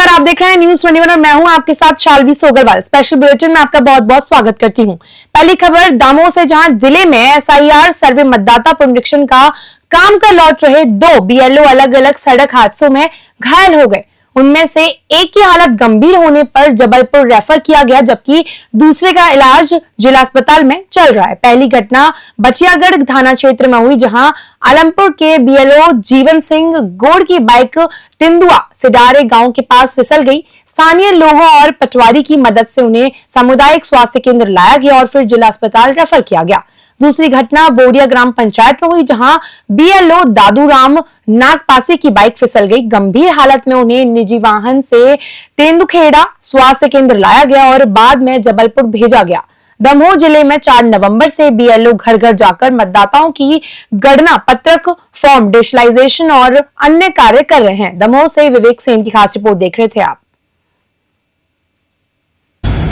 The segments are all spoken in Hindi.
नमस्कार, आप देख रहे हैं न्यूज 21 और मैं हूं आपके साथ शालवी सोगरवाल। स्पेशल बुलेटिन में आपका बहुत बहुत स्वागत करती हूं। पहली खबर दामोह से, जहां जिले में एसआईआर सर्वे मतदाता पुनरीक्षण का काम कर लौट रहे 2 बीएलओ अलग अलग सड़क हादसों में घायल हो गए। उनमें से एक की हालत गंभीर होने पर जबलपुर रेफर किया गया, जबकि दूसरे का इलाज जिला अस्पताल में चल रहा है। पहली घटना बचियागढ़ थाना क्षेत्र में हुई, जहां आलमपुर के बीएलओ जीवन सिंह गोड़ की बाइक तिंदुआ सिडारे गांव के पास फिसल गई। स्थानीय लोगों और पटवारी की मदद से उन्हें सामुदायिक स्वास्थ्य केंद्र लाया गया और फिर जिला अस्पताल रेफर किया गया। दूसरी घटना बोरिया ग्राम पंचायत में हुई, जहां बीएलओ दादूराम नागपासी की बाइक फिसल गई। गंभीर हालत में उन्हें निजी वाहन से तेंदुखेड़ा स्वास्थ्य केंद्र लाया गया और बाद में जबलपुर भेजा गया। दमोह जिले में 4 नवंबर से बीएलओ घर घर जाकर मतदाताओं की गणना, पत्रक, फॉर्म, डिजिटलाइजेशन और अन्य कार्य कर रहे हैं। दमोह से विवेक सेन की खास रिपोर्ट देख रहे थे आप।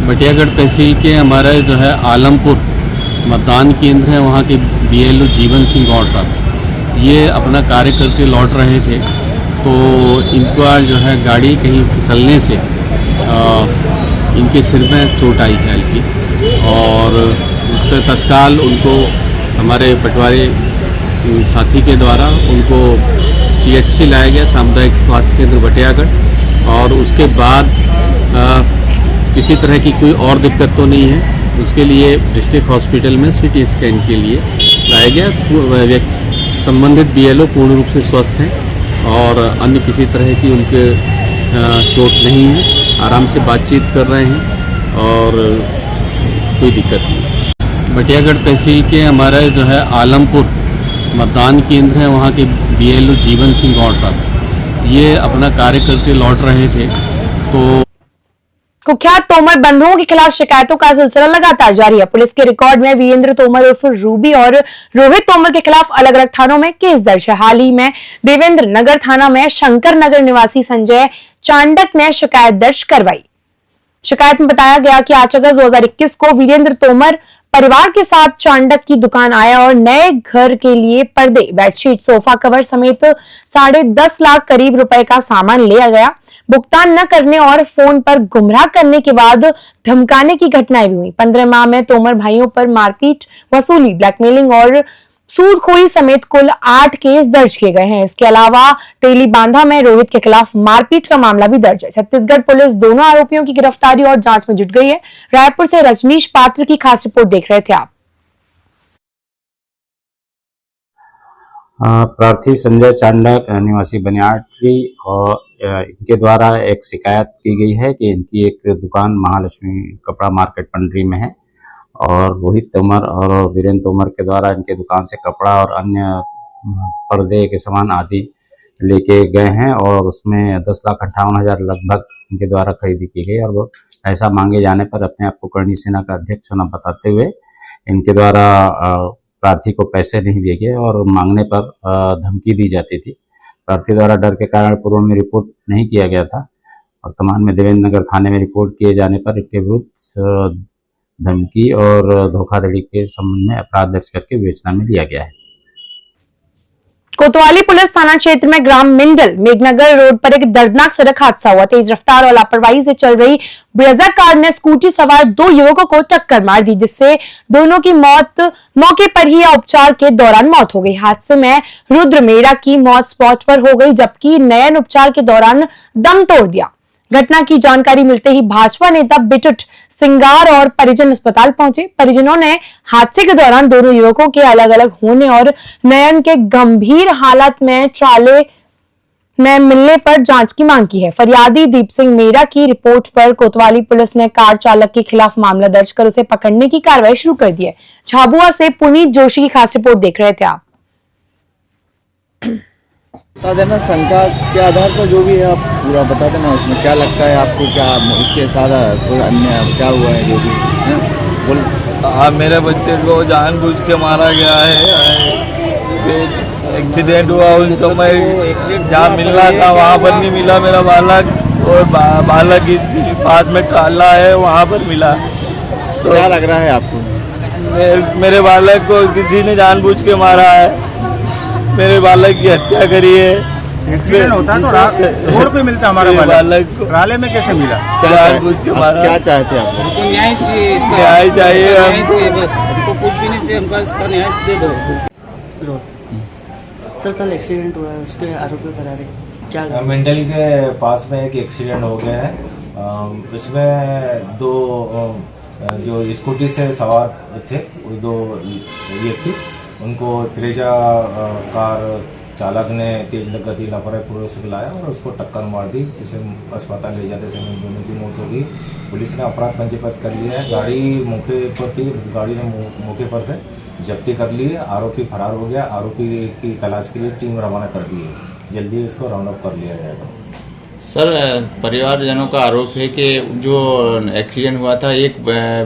बटियागढ़ तहसील के हमारा जो है आलमपुर मतदान केंद्र है, वहाँ के बीएलओ जीवन सिंह गौड़ साहब ये अपना कार्य करके लौट रहे थे, तो इनका जो है गाड़ी कहीं फिसलने से इनके सिर में चोट आई है हल्की, और उस पर तत्काल उनको हमारे पटवारी साथी के द्वारा उनको सीएचसी लाया गया, सामुदायिक स्वास्थ्य केंद्र बटियागढ़। और उसके बाद किसी तरह की कोई और दिक्कत तो नहीं है, उसके लिए डिस्ट्रिक्ट हॉस्पिटल में सीटी स्कैन के लिए लाया गया। संबंधित बीएलओ पूर्ण रूप से स्वस्थ हैं और अन्य किसी तरह की उनके चोट नहीं है, आराम से बातचीत कर रहे हैं और कोई दिक्कत नहीं। बटियागढ़ तहसील के हमारा जो है आलमपुर मतदान केंद्र है, वहाँ के बीएलओ जीवन सिंह गौड़ साहब ये अपना कार्य करके लौट रहे थे, तो कुख्यात तोमर बंधुओं के खिलाफ शिकायतों का सिलसिला लगातार जारी है। पुलिस के रिकॉर्ड में वीरेंद्र तोमर उर्फ रूबी और रोहित तोमर के खिलाफ अलग अलग थानों में केस दर्ज है। हाल ही में देवेंद्र नगर थाना में शंकर नगर निवासी संजय चांडक ने शिकायत दर्ज करवाई। शिकायत में बताया गया कि 8 अगस्त 2021 को वीरेंद्र तोमर परिवार के साथ चांडक की दुकान आया और नए घर के लिए पर्दे, बेडशीट, सोफा कवर समेत 10.5 लाख करीब रुपए का सामान लिया गया। भुगतान न करने और फोन पर गुमराह करने के बाद धमकाने की घटनाएं भी हुई। 15 माह में तोमर भाइयों पर मारपीट, वसूली, ब्लैकमेलिंग और सूदखोरी समेत कुल 8 केस दर्ज किए गए हैं। इसके अलावा तेली बांधा में रोहित के खिलाफ मारपीट का मामला भी दर्ज है। छत्तीसगढ़ पुलिस दोनों आरोपियों की गिरफ्तारी और जांच में जुट गई है। रायपुर से रजनीश पात्र की खास रिपोर्ट देख रहे थे आप। प्रार्थी संजय चांडक निवासी बनियाटी और इनके द्वारा एक शिकायत की गई है कि इनकी एक दुकान महालक्ष्मी कपड़ा मार्केट पंडरी में है और रोहित तोमर और वीरेंद्र तोमर के द्वारा इनके दुकान से कपड़ा और अन्य पर्दे के सामान आदि लेके गए हैं और उसमें 10,58,000 लगभग इनके द्वारा खरीदी की गई। और वो पैसा मांगे जाने पर अपने आप को करणी सेना का अध्यक्ष होना बताते हुए इनके द्वारा प्रार्थी को पैसे नहीं दिए गए और मांगने पर धमकी दी जाती थी। प्रार्थी द्वारा डर के कारण पूर्व में रिपोर्ट नहीं किया गया था। वर्तमान में देवेंद्र नगर थाने में रिपोर्ट किए जाने पर इनके विरुद्ध धमकी और धोखाधड़ी के संबंध में अपराध दर्ज करके विवेचना में लिया गया है। कोतवाली पुलिस थाना क्षेत्र में ग्राम मिंडल मेघनगर रोड पर एक दर्दनाक सड़क हादसा हुआ। तेज रफ्तार और लापरवाही से चल रही ब्रेजा कार ने स्कूटी सवार 2 युवकों को टक्कर मार दी, जिससे दोनों की मौत मौके पर ही या उपचार के दौरान मौत हो गई। हादसे में रुद्र मेड़ा की मौत स्पॉट पर हो गई, जबकि नयन उपचार के दौरान दम तोड़ दिया। घटना की जानकारी मिलते ही भाजपा नेता बिटुट सिंगार और परिजन अस्पताल पहुंचे। परिजनों ने हादसे के दौरान दोनों युवकों के अलग अलग होने और नयन के गंभीर हालत में ट्राले में मिलने पर जांच की मांग की है। फरियादी दीप सिंह मेरा की रिपोर्ट पर कोतवाली पुलिस ने कार चालक के खिलाफ मामला दर्ज कर उसे पकड़ने की कार्रवाई शुरू कर दी है। झाबुआ से पुनीत जोशी की खास रिपोर्ट देख रहे थे आप। बता देना शंका के आधार पर जो भी है आप पूरा बता देना, उसमें क्या लगता है आपको, क्या इसके साथ कोई अन्य क्या हुआ है जो भी है? बोल। मेरे बच्चे को जानबूझ के मारा गया है, एक्सीडेंट हुआ उसको मैं जहाँ मिल रहा था वहाँ पर नहीं मिला मेरा बालक, और बालक के पास में टाला है वहाँ पर मिला। तो क्या लग रहा है आपको? मेरे बालक को किसी ने जानबूझ के मारा है, मेरे बालक की हत्या करी है एक्सीडेंट होता है तो रोड पे मिलता हमारा मेरे बालक, बालक को नाले में कैसे मिला? जानबूझ के मारा। क्या चाहते हैं आप? हमको न्याय चाहिए, इसका न्याय चाहिए न्याय हमको। चाहिए बस, हमको कुछ भी नहीं चाहिए, हमको इसका न्याय दे दो। सर कल एक्सीडेंट हुआ है, उसके आरोपी फरार है, क्या मेंडल के पास में एक एक्सीडेंट हो गया है। इसमें दो जो स्कूटी से सवार थे वो दो व्यक्ति, उनको त्रेजा कार चालक ने तेज गति लापरवाही पूर्वक से लाया और उसको टक्कर मार दी, जिसे अस्पताल ले जाते समय दोनों की मौत हो गई। पुलिस ने अपराध पंजीबद्ध कर लिया है। गाड़ी मौके पर थी, गाड़ी ने मौके पर से जब्ती कर ली है। आरोपी फरार हो गया। आरोपी की तलाश के लिए टीम रवाना कर दी है। जल्दी इसको राउंड अप कर लिया जाएगा। सर परिवारजनों का आरोप है कि जो एक्सीडेंट हुआ था, एक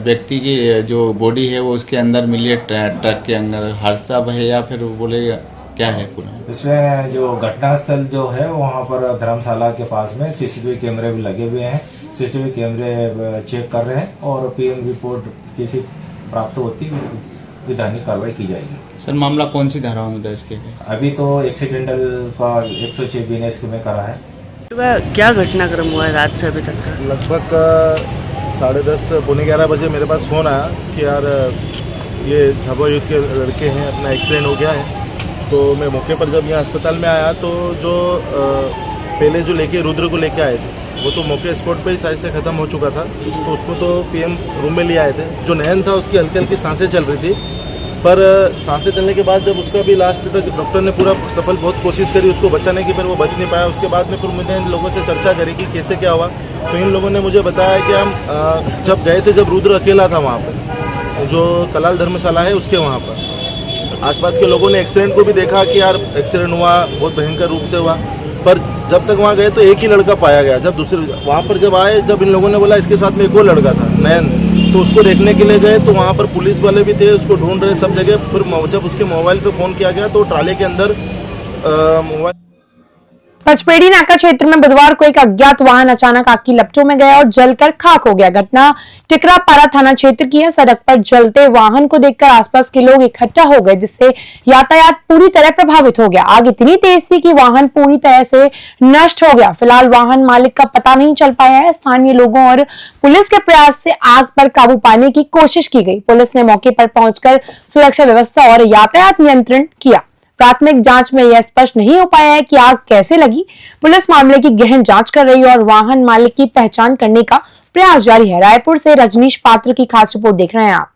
व्यक्ति की जो बॉडी है वो उसके अंदर मिली है, ट्रक के अंदर। हादसा है या फिर बोलेगा क्या है पूरा? इसमें जो घटनास्थल जो है वहाँ पर धर्मशाला के पास में सीसीटीवी कैमरे भी लगे हुए हैं। सीसीटीवी कैमरे चेक कर रहे हैं और पीएम रिपोर्ट किसी प्राप्त होती विधानिक कार्रवाई की जाएगी। सर मामला कौन सी धाराओं में दर्ज किया गया? अभी तो एक्सीडेंटल का 106 बीएनएस में करा है। क्या घटनाक्रम हुआ है रात से अभी तक का? लगभग 10:30 पौने 11 बजे मेरे पास फ़ोन आया कि यार ये झाबुआ यूथ के लड़के हैं, अपना एक्सीडेंट हो गया है। तो मैं मौके पर जब यहाँ अस्पताल में आया तो जो पहले जो लेके रुद्र को लेके आए थे वो तो मौके स्पॉट पे ही शायद से ख़त्म हो चुका था, तो उसको तो पीएम रूम में ले आए थे। जो नयन था उसकी हल्की हल्की सांसें चल रही थी, पर सांसें चलने के बाद जब उसका भी लास्ट तक डॉक्टर ने पूरा सफल बहुत कोशिश करी उसको बचाने की, पर वो बच नहीं पाया। उसके बाद में फिर मैंने इन लोगों से चर्चा करी कि कैसे क्या हुआ। तो इन लोगों ने मुझे बताया कि हम जब गए थे, जब रुद्र अकेला था वहाँ पर, जो कलाल धर्मशाला है उसके वहाँ पर, आसपास के लोगों ने एक्सीडेंट को भी देखा कि यार एक्सीडेंट हुआ, बहुत भयंकर रूप से हुआ। पर जब तक वहाँ गए तो एक ही लड़का पाया गया। जब दूसरे वहाँ पर जब आए, जब इन लोगों ने बोला इसके साथ में एक और लड़का था नयन, तो उसको देखने के लिए गए तो वहाँ पर पुलिस वाले भी थे, उसको ढूंढ रहे सब जगह। फिर जब उसके मोबाइल पे फोन किया गया तो ट्राले के अंदर मोबाइल पचपेड़ी नाका क्षेत्र में बुधवार को एक अज्ञात वाहन अचानक आग की लपटों में गया और जलकर खाक हो गया। घटना टिकरापारा थाना क्षेत्र की है। सड़क पर जलते वाहन को देखकर आसपास के लोग इकट्ठा हो गए, जिससे यातायात पूरी तरह प्रभावित हो गया। आग इतनी तेज थी कि वाहन पूरी तरह से नष्ट हो गया। फिलहाल वाहन मालिक का पता नहीं चल पाया है। स्थानीय लोगों और पुलिस के प्रयास से आग पर काबू पाने की कोशिश की गई। पुलिस ने मौके पर पहुंचकर सुरक्षा व्यवस्था और यातायात नियंत्रण किया। प्राथमिक जांच में यह स्पष्ट नहीं हो पाया है कि आग कैसे लगी। पुलिस मामले की गहन जांच कर रही है और वाहन मालिक की पहचान करने का प्रयास जारी है। रायपुर से रजनीश पात्र की खास रिपोर्ट देख रहे हैं आप।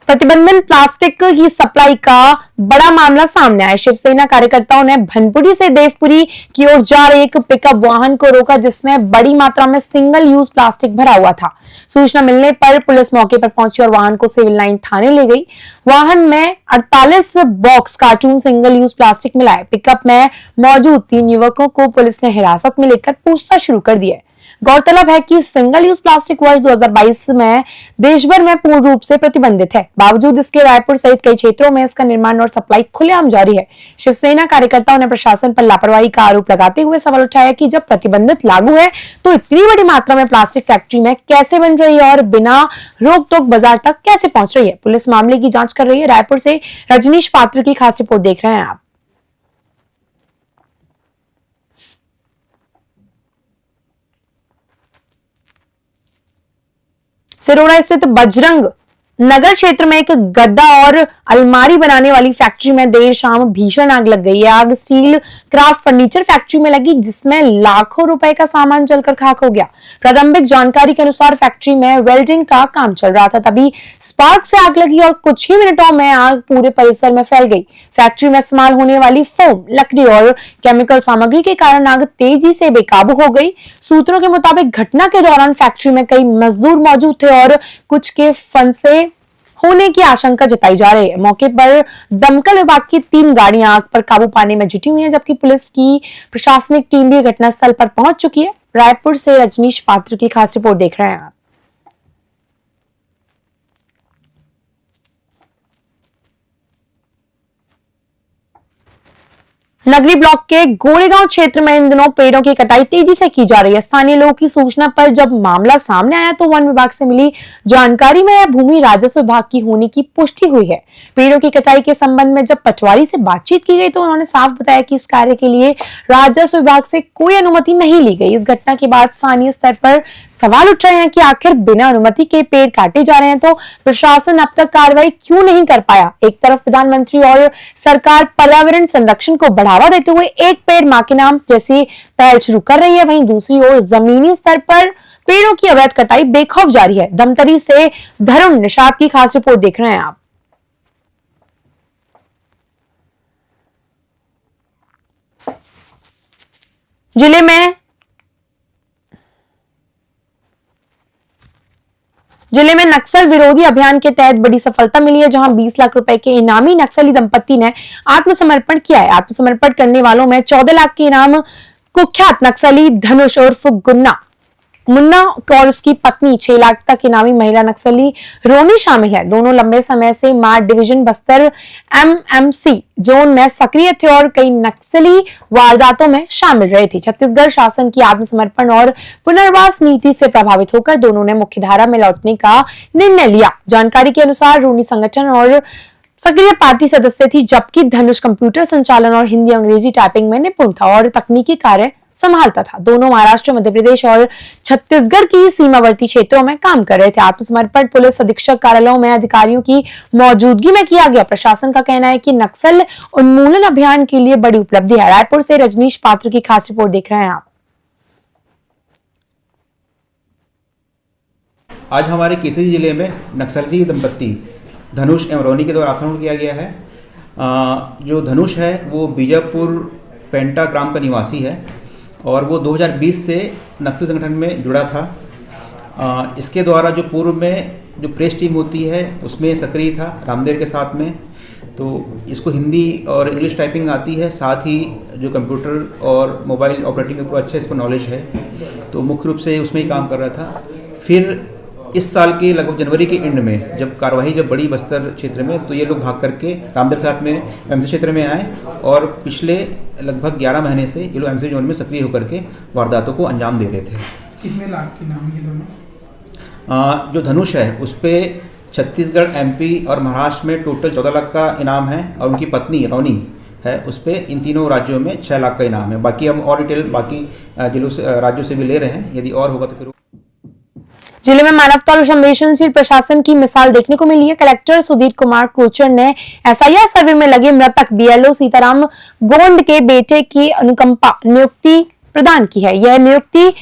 प्रतिबंधित प्लास्टिक की सप्लाई का बड़ा मामला सामने आया। शिवसेना कार्यकर्ताओं ने भनपुरी से देवपुरी की ओर जा रहे एक पिकअप वाहन को रोका, जिसमें बड़ी मात्रा में सिंगल यूज प्लास्टिक भरा हुआ था। सूचना मिलने पर पुलिस मौके पर पहुंची और वाहन को सिविल लाइन थाने ले गई। वाहन में 48 box cartoon single use plastic मिला है। पिकअप में मौजूद 3 युवकों को पुलिस ने हिरासत में लेकर पूछताछ शुरू कर दी है। गौरतलब है कि सिंगल यूज प्लास्टिक वर्ष 2022 में देश भर में पूर्ण रूप से प्रतिबंधित है। बावजूद इसके रायपुर सहित कई क्षेत्रों में इसका निर्माण और सप्लाई खुलेआम जारी है। शिवसेना कार्यकर्ताओं ने प्रशासन पर लापरवाही का आरोप लगाते हुए सवाल उठाया कि जब प्रतिबंधित लागू है तो इतनी बड़ी मात्रा में प्लास्टिक फैक्ट्री में कैसे बन रही है और बिना रोक टोक बाजार तक कैसे पहुंच रही है। पुलिस मामले की जांच कर रही है। रायपुर से रजनीश पात्र की खास रिपोर्ट देख रहे हैं आप। सिरोड़ा स्थित बजरंग नगर क्षेत्र में एक गद्दा और अलमारी बनाने वाली फैक्ट्री में देर शाम भीषण आग लग गई है। आग स्टील क्राफ्ट फर्नीचर फैक्ट्री में लगी, जिसमें लाखों रुपए का सामान जलकर खाक हो गया। प्रारंभिक जानकारी के अनुसार फैक्ट्री में वेल्डिंग का काम चल रहा था, तभी स्पार्क से आग लगी और कुछ ही मिनटों में आग पूरे परिसर में फैल गई। फैक्ट्री में इस्तेमाल होने वाली फोम, लकड़ी और केमिकल सामग्री के कारण आग तेजी से बेकाबू हो गई। सूत्रों के मुताबिक घटना के दौरान फैक्ट्री में कई मजदूर मौजूद थे और कुछ के फंसे होने की आशंका जताई जा रही है। मौके पर दमकल विभाग की 3 गाड़ियां आग पर काबू पाने में जुटी हुई हैं, जबकि पुलिस की प्रशासनिक टीम भी घटनास्थल पर पहुंच चुकी है। रायपुर से रजनीश पात्र की खास रिपोर्ट देख रहे हैं आप। नगरी ब्लॉक के गोरेगांव क्षेत्र में इन दिनों पेड़ों की कटाई तेजी से की जा रही है। स्थानीय लोगों की सूचना पर जब मामला सामने आया तो वन विभाग से मिली जानकारी में यह भूमि राजस्व विभाग की होने की पुष्टि हुई है। पेड़ों की कटाई के संबंध में जब पटवारी से बातचीत की गई तो उन्होंने साफ बताया कि इस कार्य के लिए राजस्व विभाग से कोई अनुमति नहीं ली गई। इस घटना के बाद स्थानीय स्तर पर सवाल उठ रहे हैं कि आखिर बिना अनुमति के पेड़ काटे जा रहे हैं तो प्रशासन अब तक कार्रवाई क्यों नहीं कर पाया। एक तरफ प्रधानमंत्री और सरकार पर्यावरण संरक्षण को बढ़ावा देते हुए एक पेड़ मां के नाम जैसी पहल शुरू कर रही है, वहीं दूसरी ओर जमीनी स्तर पर पेड़ों की अवैध कटाई बेखौफ जारी है। धमतरी से धरुण निषाद की खास रिपोर्ट देख रहे हैं आप। जिले में नक्सल विरोधी अभियान के तहत बड़ी सफलता मिली है, जहां 20 लाख रुपए के इनामी नक्सली दंपत्ति ने आत्मसमर्पण किया है। आत्मसमर्पण करने वालों में 14 लाख के इनाम कुख्यात नक्सली धनुष उर्फ मुन्ना और उसकी पत्नी, 6 लाख तक इनामी महिला नक्सली रोनी शामिल है। दोनों लंबे समय से mart division Bastar MMC zone में सक्रिय थे और कई नक्सली वारदातों में शामिल रहे थे। छत्तीसगढ़ शासन की आत्मसमर्पण और पुनर्वास नीति से प्रभावित होकर दोनों ने मुख्यधारा में लौटने का निर्णय लिया। जानकारी के अनुसार रोनी संगठन और सक्रिय पार्टी सदस्य थी, जबकि धनुष कंप्यूटर संचालन और हिंदी अंग्रेजी टाइपिंग में निपुण था और तकनीकी कार्य संभालता था। दोनों महाराष्ट्र, मध्य प्रदेश और छत्तीसगढ़ की सीमावर्ती क्षेत्रों में काम कर रहे थे। आत्मसमर्पण पुलिस अधीक्षक कार्यालयों में अधिकारियों की मौजूदगी में किया गया। प्रशासन का कहना है कि नक्सल उन्मूलन अभियान के लिए बड़ी उपलब्धि है। रायपुर से रजनीश पात्र की खास रिपोर्ट देख रहे हैं आप। आज हमारे किसी जिले में नक्सली दंपत्ति धनुष एवं रोनी के द्वारा आक्रमण किया गया है। जो धनुष है वो बीजापुर पेंटा ग्राम का निवासी है और वो 2020 से नक्सल संगठन में जुड़ा था। इसके द्वारा जो पूर्व में जो प्रेस टीम होती है उसमें सक्रिय था रामदेव के साथ में। तो इसको हिंदी और इंग्लिश टाइपिंग आती है, साथ ही जो कंप्यूटर और मोबाइल ऑपरेटिंग के ऊपर अच्छा इसको नॉलेज है, तो मुख्य रूप से उसमें ही काम कर रहा था। फिर इस साल के लगभग जनवरी के एंड में जब कार्रवाई बढ़ी बस्तर क्षेत्र में, तो ये लोग भाग करके रामदेव के साथ में एमसी क्षेत्र में आए और पिछले लगभग 11 महीने से ये लोग एमसी जोन में सक्रिय होकर के वारदातों को अंजाम दे रहे थे। कितने लाख के नाम ये दोनों? जो धनुष है उस पर छत्तीसगढ़, MP और महाराष्ट्र में टोटल 14 लाख का इनाम है और उनकी पत्नी रोनी है उस पर इन तीनों राज्यों में 6 लाख का इनाम है। बाकी हम और डिटेल बाकी जिलों से राज्यों से भी ले रहे हैं, यदि और होगा तो फिर। जिले में मानवता और संवेदनशील प्रशासन की मिसाल देखने को मिली है। कलेक्टर सुधीर कुमार कोचर ने SIR सर्वे में लगे मृतक BLO सीताराम गोंड के बेटे की अनुकंपा नियुक्ति प्रदान की है। यह नियुक्ति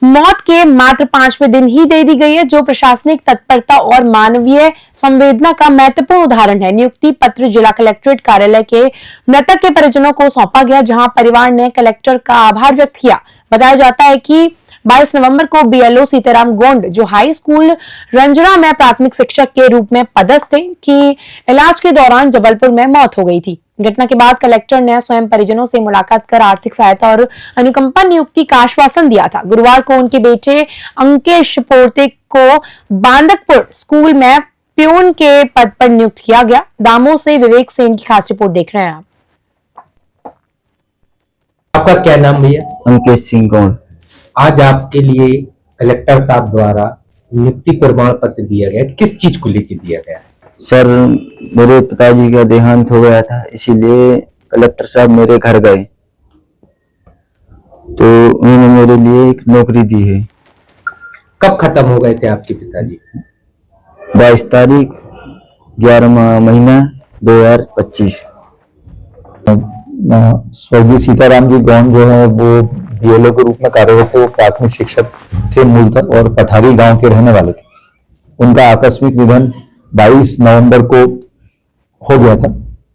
मौत के मात्र 5वें दिन ही दे दी गई है, जो प्रशासनिक तत्परता और मानवीय संवेदना का महत्वपूर्ण उदाहरण है। नियुक्ति पत्र जिला कलेक्ट्रेट कार्यालय के मृतक के परिजनों को सौंपा गया, जहां परिवार ने कलेक्टर का आभार व्यक्त किया। बताया जाता है कि 22 नवंबर को BLO सीताराम गोंड, जो हाई स्कूल रंजड़ा में प्राथमिक शिक्षक के रूप में पदस्थ थे, की इलाज के दौरान जबलपुर में मौत हो गई थी। घटना के बाद कलेक्टर ने स्वयं परिजनों से मुलाकात कर आर्थिक सहायता और अनुकंपा नियुक्ति का आश्वासन दिया था। गुरुवार को उनके बेटे अंकेश पोर्ते को बांदकपुर स्कूल में प्यून के पद पर नियुक्त किया गया। दामोह से विवेक सेन की खास रिपोर्ट देख रहे हैं आप। आपका क्या नाम भैया? अंकेश सिंह गौड़। आज आपके लिए कलेक्टर साहब द्वारा नियुक्ति प्रमाण पत्र दिया गया, किस चीज को लेकर दिया गया? सर, मेरे पिताजी का देहांत हो गया था, इसीलिए कलेक्टर साहब मेरे घर गए तो उन्होंने मेरे लिए एक नौकरी दी है। कब खत्म हो गए थे आपके पिताजी? 22 तारीख 11वां महीना 2025। स्वर्गीय सीताराम जी गौंड जो है वो BLO के रूप में कार्यरत थे। वो प्राथमिक शिक्षक थे मूलतः और पठारी गांव के रहने वाले थे। उनका आकस्मिक निधन 22 नवंबर को हो गया था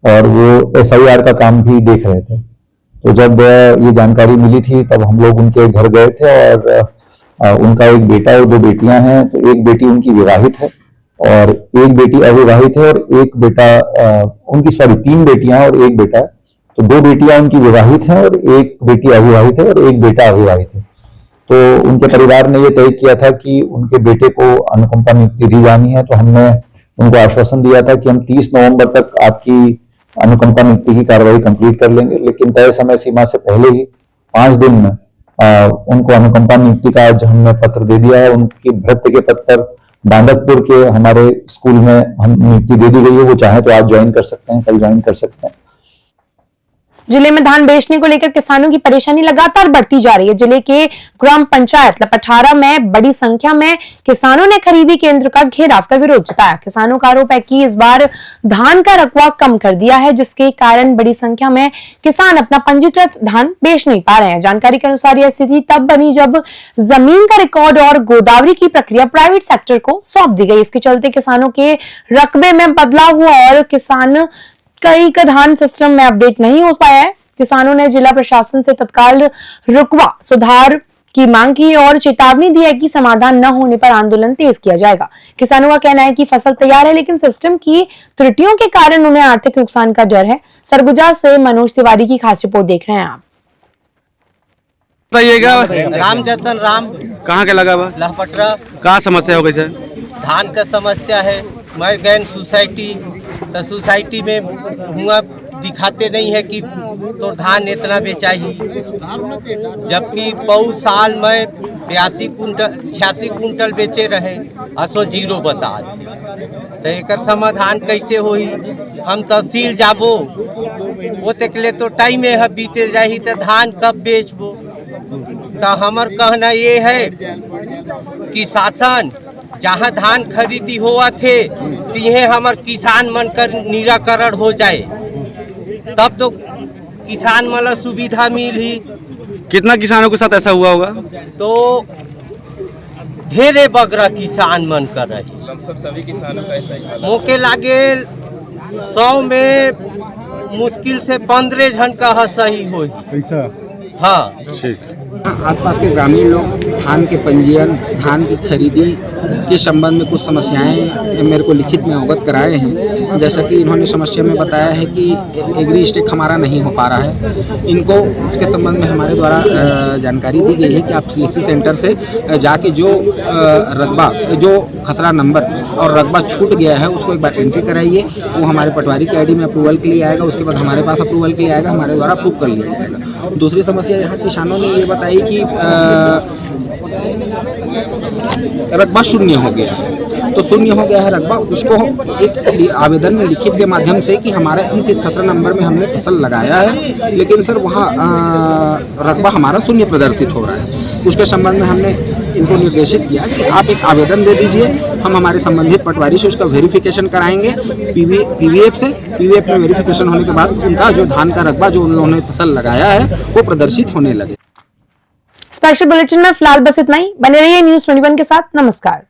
और वो SIR का काम भी देख रहे थे। तो जब ये जानकारी मिली थी तब हम लोग उनके घर गए थे और उनका एक बेटा और 2 बेटियां हैं। तो एक बेटी उनकी विवाहित है और एक बेटी अविवाहित है और एक बेटा उनकी 3 बेटियां और एक बेटा। तो 2 बेटियां उनकी विवाहित हैं और एक बेटी अविवाहित है और एक बेटा अविवाहित है। तो उनके परिवार ने ये तय किया था कि उनके बेटे को अनुकंपा नियुक्ति दी जानी है। तो हमने उनको आश्वासन दिया था कि हम 30 नवंबर तक आपकी अनुकंपा नियुक्ति की कार्रवाई कंप्लीट कर लेंगे, लेकिन तय समय सीमा से पहले ही 5 दिन में उनको अनुकंपा नियुक्ति का आज हमने पत्र दे दिया है। उनकी भृत्य के पद पर बांदकपुर के हमारे स्कूल में हम नियुक्ति दे दी गई है। वो चाहे तो आज ज्वाइन कर सकते हैं, कल ज्वाइन कर सकते हैं। जिले में धान बेचने को लेकर किसानों की परेशानी लगातार बढ़ती जा रही है। जिले के ग्राम पंचायत लपठारा में बड़ी संख्या में किसानों ने खरीदी केंद्र का घेराव कर विरोध जताया। किसानों का आरोप है कि इस बार धान का रकबा कम कर दिया है, जिसके कारण बड़ी संख्या में किसान अपना पंजीकृत धान बेच नहीं पा रहे हैं। जानकारी के अनुसार यह स्थिति तब बनी जब जमीन का रिकॉर्ड और गोदावरी की प्रक्रिया प्राइवेट सेक्टर को सौंप दी गई। इसके चलते किसानों के रकबे में बदलाव हुआ और किसान कई का धान सिस्टम में अपडेट नहीं हो पाया है। किसानों ने जिला प्रशासन से तत्काल रकबा सुधार की मांग की और चेतावनी दी है कि समाधान न होने पर आंदोलन तेज किया जाएगा। किसानों का कहना है कि फसल तैयार है, लेकिन सिस्टम की त्रुटियों के कारण उन्हें आर्थिक नुकसान का डर है। सरगुजा से मनोज तिवारी की खास रिपोर्ट देख रहे हैं आप। बताइएगा। रामजतन राम कहाँ के लगा हुआ? लहपटरा। कहाँ समस्या हो गई सर? धान का समस्या है। मैं गैन सोसाइटी तो सोसाइटी में हुआ दिखाते नहीं है कि तो धान इतना बेचाही, जबकि बहुत साल में 82 कुंटल 86 कुंटल बेचे रहे, असो जीरो बता। तो एक समाधान कैसे होई? हम तहसील जाबो वो तकले तो टाइम है बीते जाही, तो धान कब बेचबो? तो हमार कहना ये है कि शासन जहाँ धान खरीदी हुआ थे तिहे हमार किसान मन का निराकरण हो जाए, तब तो किसान मन सुविधा मिली। कितना किसानों के साथ ऐसा हुआ होगा? तो ढेरे बगरा किसान मन कर रहे, सभी किसानों का ऐसा ही मौके लागे 100 में मुश्किल से 15 जन का सही हो। हाँ ठीक। आसपास के ग्रामीण लोग धान के पंजीयन, धान की खरीदी के संबंध में कुछ समस्याएं मेरे को लिखित में अवगत कराए हैं। जैसा कि इन्होंने समस्या में बताया है कि एग्री स्टेक हमारा नहीं हो पा रहा है। इनको उसके संबंध में हमारे द्वारा जानकारी दी गई है कि आप CSC सेंटर से जाके जो रकबा, जो खसरा नंबर और रकबा छूट गया है उसको एक बार एंट्री कराइए। वो हमारे पटवारी के ID में अप्रूवल के लिए आएगा, उसके बाद हमारे पास अप्रूवल के लिए आएगा, हमारे द्वारा अप्रूव कर लिया जाएगा। दूसरी समस्या यहाँ किसानों ने ये बताई कि रकबा शून्य हो गया है। तो शून्य हो गया है रकबा, उसको एक आवेदन में लिखित के माध्यम से कि हमारा इस खसरा नंबर में हमने फसल लगाया है, लेकिन सर वहाँ रकबा हमारा शून्य प्रदर्शित हो रहा है। उसके संबंध में हमने इनको निर्देशित किया कि आप एक आवेदन दे दीजिए, हम हमारे संबंधित पटवारी से उसका वेरिफिकेशन कराएंगे PVF से। PVF में वेरिफिकेशन होने के बाद उनका जो धान का रकबा जो उन्होंने फसल लगाया है वो प्रदर्शित होने लगे। स्पेशल बुलेटिन में फिलहाल बस इतना ही। बने रहिए न्यूज़ 21 के साथ। नमस्कार।